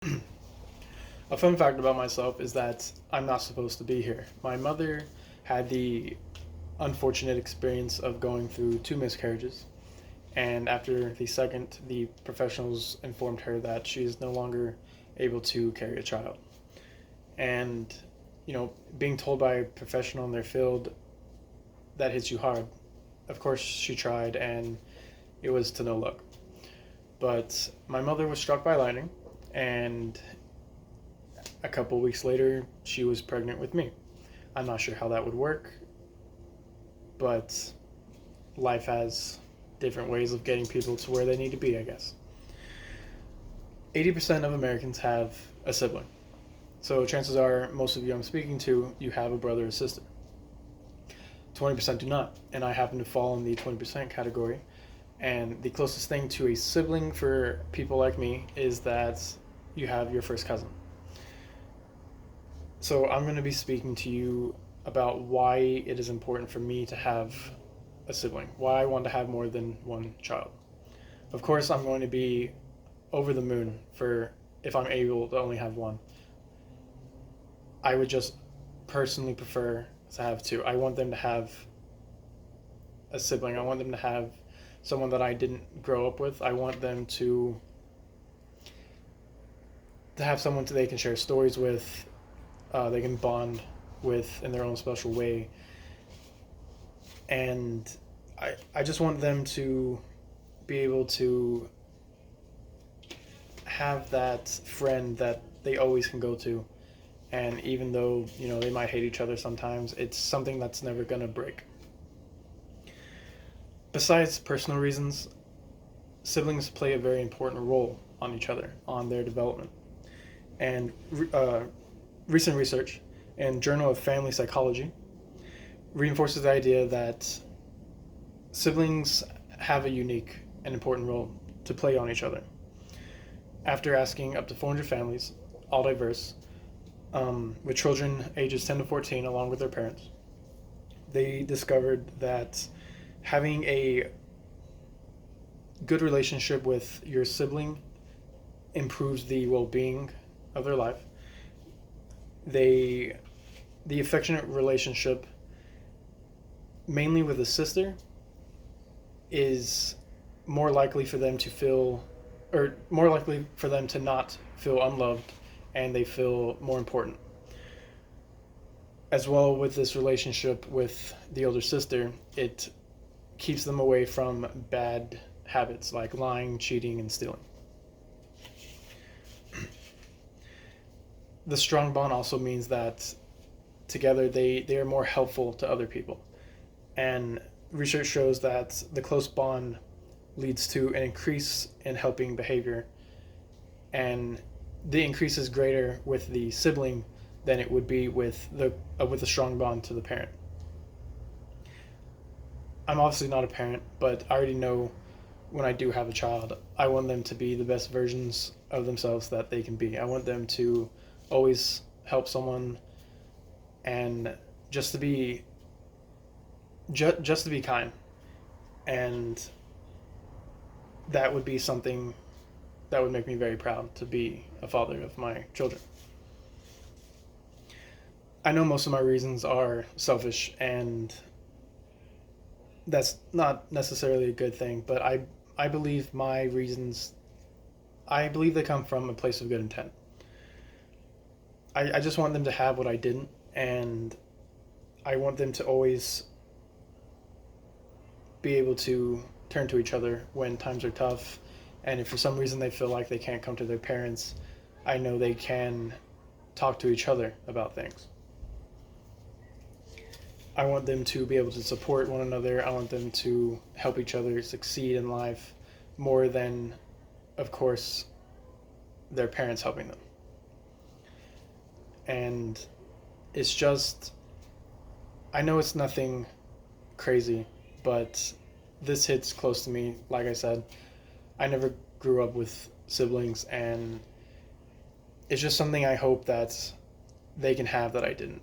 A fun fact about myself is that I'm not supposed to be here. My mother had the unfortunate experience of going through two miscarriages, and after the second, the professionals informed her that she is no longer able to carry a child. And, being told by a professional in their field that hits you hard. Of course, she tried, and it was to no luck. But my mother was struck by lightning, and a couple weeks later, she was pregnant with me. I'm not sure how that would work, but life has different ways of getting people to where they need to be, I guess. 80% of Americans have a sibling. So chances are, most of you I'm speaking to, you have a brother or sister. 20% do not, and I happen to fall in the 20% category. And the closest thing to a sibling for people like me is that you have your first cousin. So I'm going to be speaking to you about why it is important for me to have a sibling, why I want to have more than one child. Of course, I'm going to be over the moon for if I'm able to only have one. I would just personally prefer to have two. I want them to have a sibling. I want them to have someone that I didn't grow up with. I want them to have someone they can share stories with, they can bond with in their own special way. And I just want them to be able to have that friend that they always can go to. And even though, they might hate each other sometimes, it's something that's never going to break. Besides personal reasons, siblings play a very important role on each other, on their development. And recent research in Journal of Family Psychology reinforces the idea that siblings have a unique and important role to play on each other. After asking up to 400 families, all diverse, with children ages 10 to 14 along with their parents, they discovered that having a good relationship with your sibling improves the well-being of their life. The affectionate relationship, mainly with a sister, is more likely for them to feel, or more likely for them to not feel unloved, and they feel more important. As well, with this relationship with the older sister, it keeps them away from bad habits like lying, cheating, and stealing. The strong bond also means that together they are more helpful to other people. And research shows that the close bond leads to an increase in helping behavior, and the increase is greater with the sibling than it would be with a strong bond to the parent. I'm obviously not a parent, but I already know when I do have a child, I want them to be the best versions of themselves that they can be. I want them to always help someone, and just to be just to be kind. And that would be something that would make me very proud to be a father of my children. I know most of my reasons are selfish, and that's not necessarily a good thing, but I believe my reasons, I believe they come from a place of good intent. I just want them to have what I didn't, and I want them to always be able to turn to each other when times are tough. And if for some reason they feel like they can't come to their parents, I know they can talk to each other about things. I want them to be able to support one another. I want them to help each other succeed in life more than, of course, their parents helping them. And it's just, I know it's nothing crazy, but this hits close to me. Like I said, I never grew up with siblings, and it's just something I hope that they can have that I didn't.